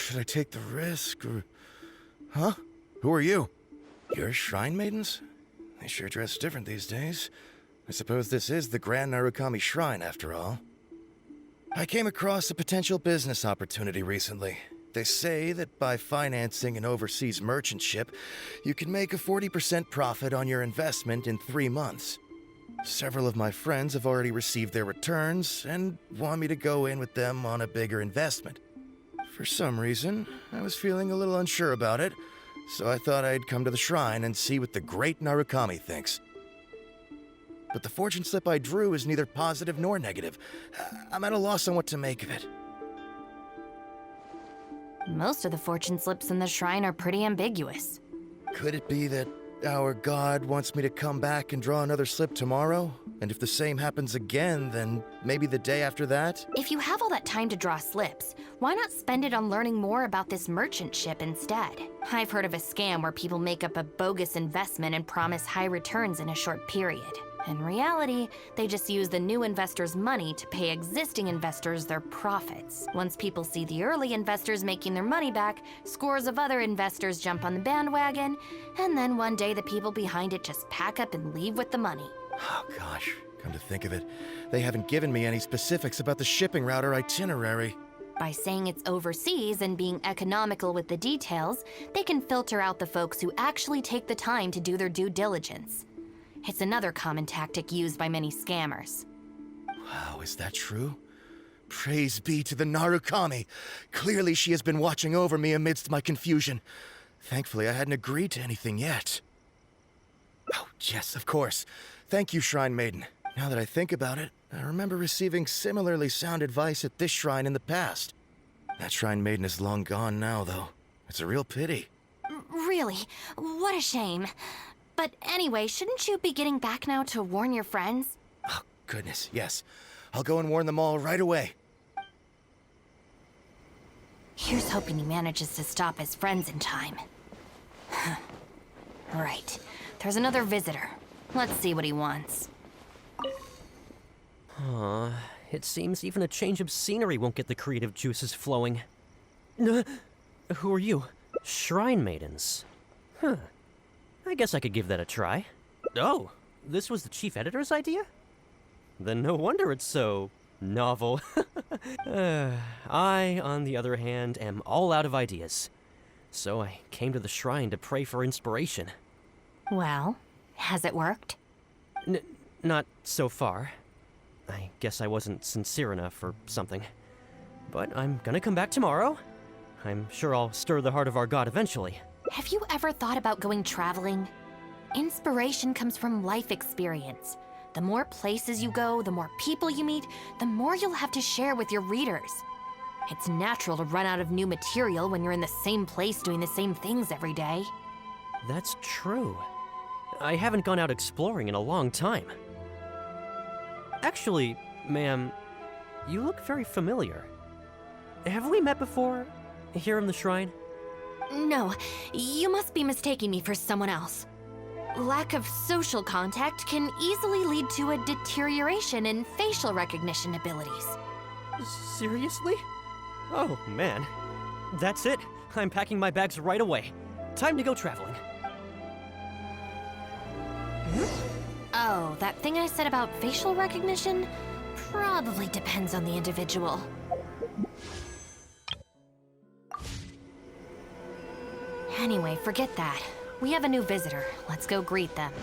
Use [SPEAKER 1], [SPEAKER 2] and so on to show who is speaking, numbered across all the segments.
[SPEAKER 1] Should I take the risk or... Huh? Who are you? You're shrine maidens? They sure dress different these days. I suppose this is the Grand Narukami Shrine, after all. I came across a potential business opportunity recently. They say that by financing an overseas merchant ship, you can make a 40% profit on your investment in 3 months. Several of my friends have already received their returns and want me to go in with them on a bigger investment. For some reason, I was feeling a little unsure about it, so I thought I'd come to the shrine and see what the great Narukami thinks. But the fortune slip I drew is neither positive nor negative. I'm at a loss on what to make of it.
[SPEAKER 2] Most of the fortune slips in the shrine are pretty ambiguous.
[SPEAKER 1] Could it be that our god wants me to come back and draw another slip tomorrow? And if the same happens again, then maybe the day after that?
[SPEAKER 2] If you have all that time to draw slips, why not spend it on learning more about this merchant ship instead? I've heard of a scam where people make up a bogus investment and promise high returns in a short period. In reality, they just use the new investors' money to pay existing investors their profits. Once people see the early investors making their money back, scores of other investors jump on the bandwagon, and then one day the people behind it just pack up and leave with the money.
[SPEAKER 1] Oh gosh, come to think of it, they haven't given me any specifics about the shipping route or itinerary.
[SPEAKER 2] By saying it's overseas and being economical with the details, they can filter out the folks who actually take the time to do their due diligence. It's another common tactic used by many scammers.
[SPEAKER 1] Wow, is that true? Praise be to the Narukami! Clearly she has been watching over me amidst my confusion. Thankfully, I hadn't agreed to anything yet. Oh, yes, of course. Thank you, Shrine Maiden. Now that I think about it, I remember receiving similarly sound advice at this shrine in the past. That Shrine Maiden is long gone now, though. It's a real pity.
[SPEAKER 2] Really? What a shame. But anyway, shouldn't you be getting back now to warn your friends?
[SPEAKER 1] Oh, goodness, yes. I'll go and warn them all right away.
[SPEAKER 2] Here's hoping he manages to stop his friends in time. Right. There's another visitor. Let's see what he wants.
[SPEAKER 3] It seems even a change of scenery won't get the creative juices flowing. Who are you? Shrine Maidens. Huh. I guess I could give that a try. Oh, this was the chief editor's idea? Then no wonder it's so novel. I, on the other hand, am all out of ideas. So I came to the shrine to pray for inspiration.
[SPEAKER 2] Well, has it worked?
[SPEAKER 3] Not so far. I guess I wasn't sincere enough or something. But I'm gonna come back tomorrow. I'm sure I'll stir the heart of our god eventually.
[SPEAKER 2] Have you ever thought about going traveling? Inspiration comes from life experience. The more places you go, the more people you meet, the more you'll have to share with your readers. It's natural to run out of new material when you're in the same place doing the same things every day.
[SPEAKER 3] That's true. I haven't gone out exploring in a long time. Actually, ma'am, you look very familiar. Have we met before? Here in the shrine?
[SPEAKER 2] No, you must be mistaking me for someone else. Lack of social contact can easily lead to a deterioration in facial recognition abilities.
[SPEAKER 3] Seriously? Oh, man. That's it. I'm packing my bags right away. Time to go traveling.
[SPEAKER 2] Oh, that thing I said about facial recognition? Probably depends on the individual. Anyway, forget that. We have a new visitor. Let's go greet them.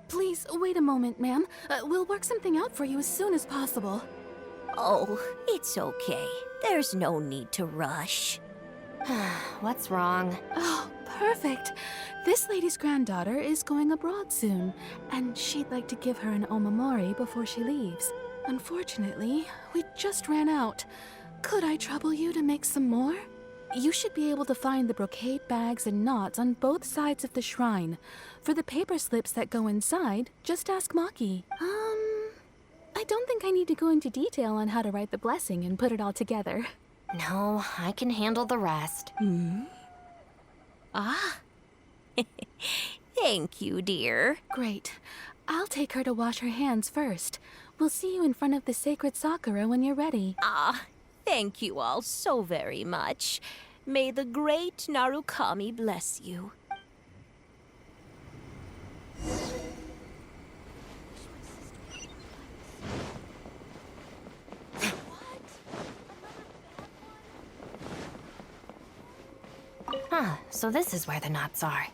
[SPEAKER 4] Please, wait a moment, ma'am. We'll work something out for you as soon as possible.
[SPEAKER 5] Oh, it's okay. There's no need to rush.
[SPEAKER 2] What's wrong?
[SPEAKER 4] Oh, perfect. This lady's granddaughter is going abroad soon, and she'd like to give her an Omamori before she leaves. Unfortunately, we just ran out. Could I trouble you to make some more? You should be able to find the brocade bags and knots on both sides of the shrine. For the paper slips that go inside, just ask Maki. I don't think I need to go into detail on how to write the blessing and put it all together.
[SPEAKER 2] No, I can handle the rest.
[SPEAKER 5] Ah. Thank you, dear.
[SPEAKER 4] Great. I'll take her to wash her hands first. We'll see you in front of the sacred Sakura when you're ready.
[SPEAKER 5] Ah, thank you all so very much. May the great Narukami bless you.
[SPEAKER 2] Huh, so this is where the knots are.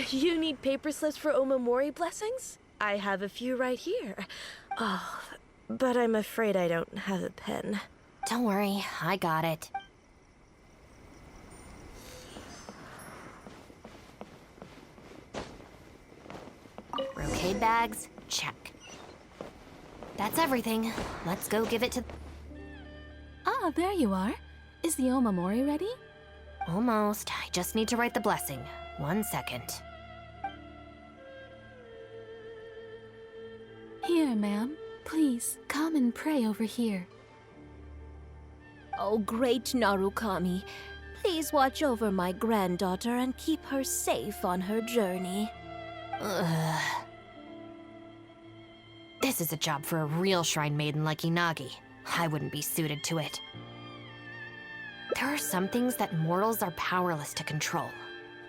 [SPEAKER 6] You need paper slips for Omamori blessings? I have a few right here. Oh, but I'm afraid I don't have a pen.
[SPEAKER 2] Don't worry, I got it. Brocade bags, check. That's everything. Let's go give it to...
[SPEAKER 4] Ah, there you are. Is the Omamori ready?
[SPEAKER 2] Almost. I just need to write the blessing. 1 second.
[SPEAKER 4] Here, ma'am. Please, come and pray over here.
[SPEAKER 5] Oh, great Narukami, please watch over my granddaughter and keep her safe on her journey.
[SPEAKER 2] Ugh. This is a job for a real shrine maiden like Inagi. I wouldn't be suited to it. There are some things that mortals are powerless to control.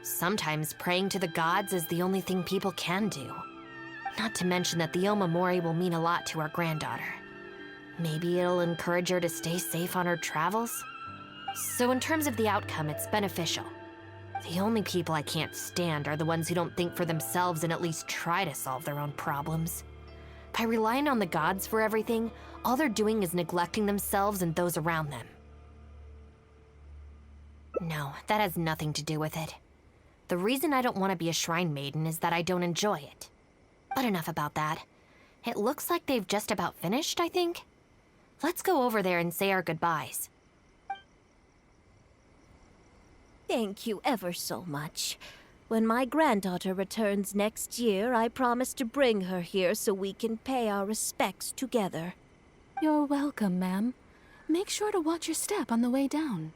[SPEAKER 2] Sometimes praying to the gods is the only thing people can do. Not to mention that the Omamori will mean a lot to our granddaughter. Maybe it'll encourage her to stay safe on her travels? So in terms of the outcome, it's beneficial. The only people I can't stand are the ones who don't think for themselves and at least try to solve their own problems. By relying on the gods for everything, all they're doing is neglecting themselves and those around them. No, that has nothing to do with it. The reason I don't want to be a shrine maiden is that I don't enjoy it. But enough about that. It looks like they've just about finished, I think. Let's go over there and say our goodbyes.
[SPEAKER 5] Thank you ever so much. When my granddaughter returns next year, I promise to bring her here so we can pay our respects together.
[SPEAKER 4] You're welcome, ma'am. Make sure to watch your step on the way down.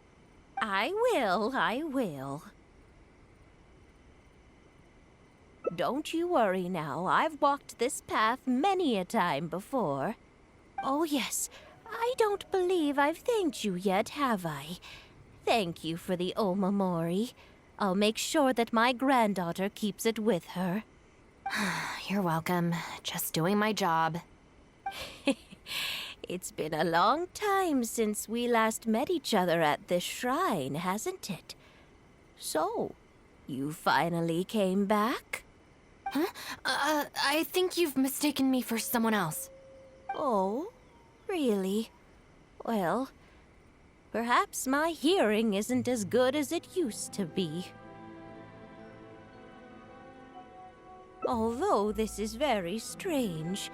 [SPEAKER 5] I will. Don't you worry now. I've walked this path many a time before. Oh, yes. I don't believe I've thanked you yet, have I? Thank you for the Omamori. I'll make sure that my granddaughter keeps it with her.
[SPEAKER 2] You're welcome. Just doing my job.
[SPEAKER 5] It's been a long time since we last met each other at this shrine, hasn't it? So, you finally came back?
[SPEAKER 2] Huh? I think you've mistaken me for someone else.
[SPEAKER 5] Oh, really? Well, perhaps my hearing isn't as good as it used to be. Although this is very strange.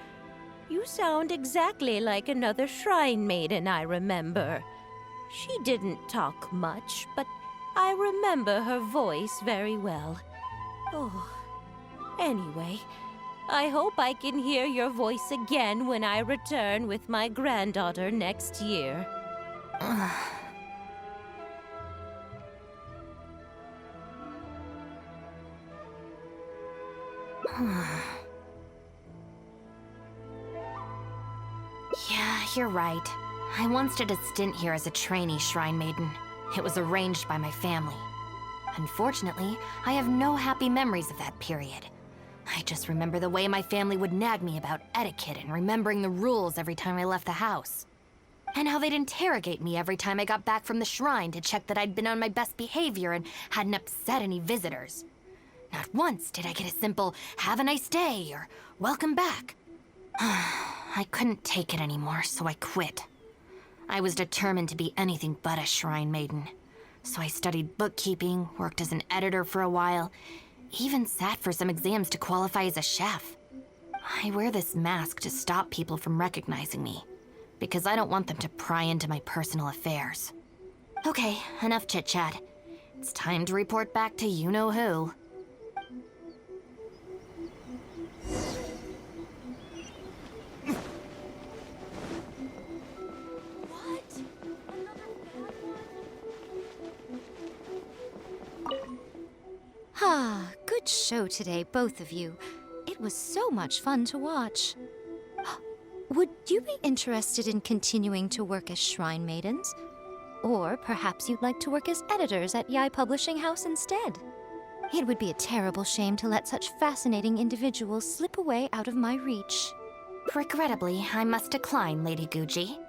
[SPEAKER 5] You sound exactly like another shrine maiden I remember. She didn't talk much, but I remember her voice very well. Oh, anyway, I hope I can hear your voice again when I return with my granddaughter next year.
[SPEAKER 2] Yeah, you're right. I once did a stint here as a trainee shrine maiden. It was arranged by my family. Unfortunately, I have no happy memories of that period. I just remember the way my family would nag me about etiquette and remembering the rules every time I left the house. And how they'd interrogate me every time I got back from the shrine to check that I'd been on my best behavior and hadn't upset any visitors. Not once did I get a simple, "Have a nice day," or "Welcome back." I couldn't take it anymore, so I quit. I was determined to be anything but a shrine maiden. So I studied bookkeeping, worked as an editor for a while, even sat for some exams to qualify as a chef. I wear this mask to stop people from recognizing me, because I don't want them to pry into my personal affairs. Okay, enough chit-chat. It's time to report back to you-know-who.
[SPEAKER 7] Ah, good show today, both of you. It was so much fun to watch. Would you be interested in continuing to work as Shrine Maidens? Or perhaps you'd like to work as editors at Yai Publishing House instead? It would be a terrible shame to let such fascinating individuals slip away out of my reach.
[SPEAKER 2] Regrettably, I must decline, Lady Guji.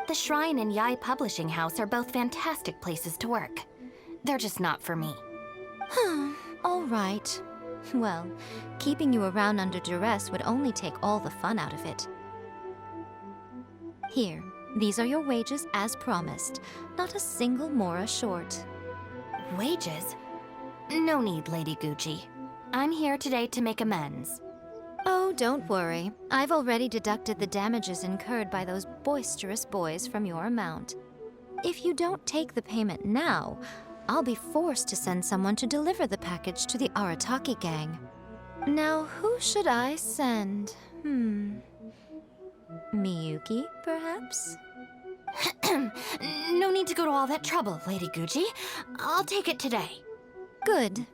[SPEAKER 2] The Shrine and Yai Publishing House are both fantastic places to work. They're just not for me.
[SPEAKER 7] All right. Well, keeping you around under duress would only take all the fun out of it. Here, these are your wages as promised. Not a single mora short.
[SPEAKER 2] Wages? No need, Lady Guji. I'm here today to make amends.
[SPEAKER 7] Oh, don't worry. I've already deducted the damages incurred by those boisterous boys from your amount. If you don't take the payment now, I'll be forced to send someone to deliver the package to the Arataki gang. Now, who should I send? Miyuki, perhaps?
[SPEAKER 2] No need to go to all that trouble, Lady Guji. I'll take it today.
[SPEAKER 7] Good.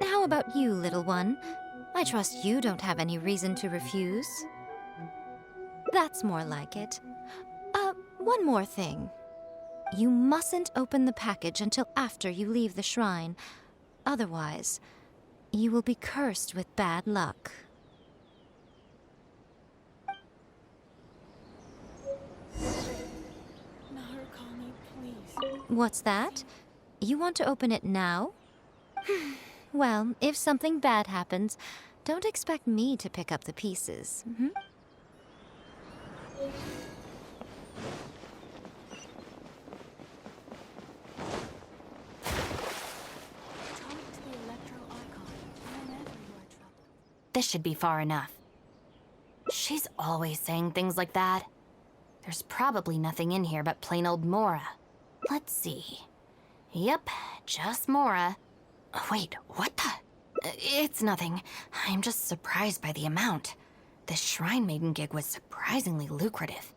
[SPEAKER 7] How about you, little one? I trust you don't have any reason to refuse. That's more like it. One more thing. You mustn't open the package until after you leave the shrine. Otherwise, you will be cursed with bad luck.
[SPEAKER 4] Narukami, please.
[SPEAKER 7] What's that? You want to open it now? Well, if something bad happens, don't expect me to pick up the pieces.
[SPEAKER 2] This should be far enough. She's always saying things like that. There's probably nothing in here but plain old Mora. Let's see. Yep, just Mora. Wait, what the? It's nothing. I'm just surprised by the amount. This Shrine Maiden gig was surprisingly lucrative.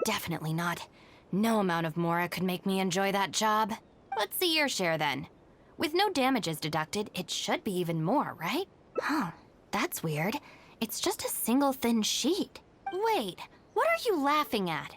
[SPEAKER 2] Definitely not. No amount of Mora could make me enjoy that job. Let's see your share then. With no damages deducted, it should be even more, right? Huh, that's weird. It's just a single thin sheet. Wait, what are you laughing at?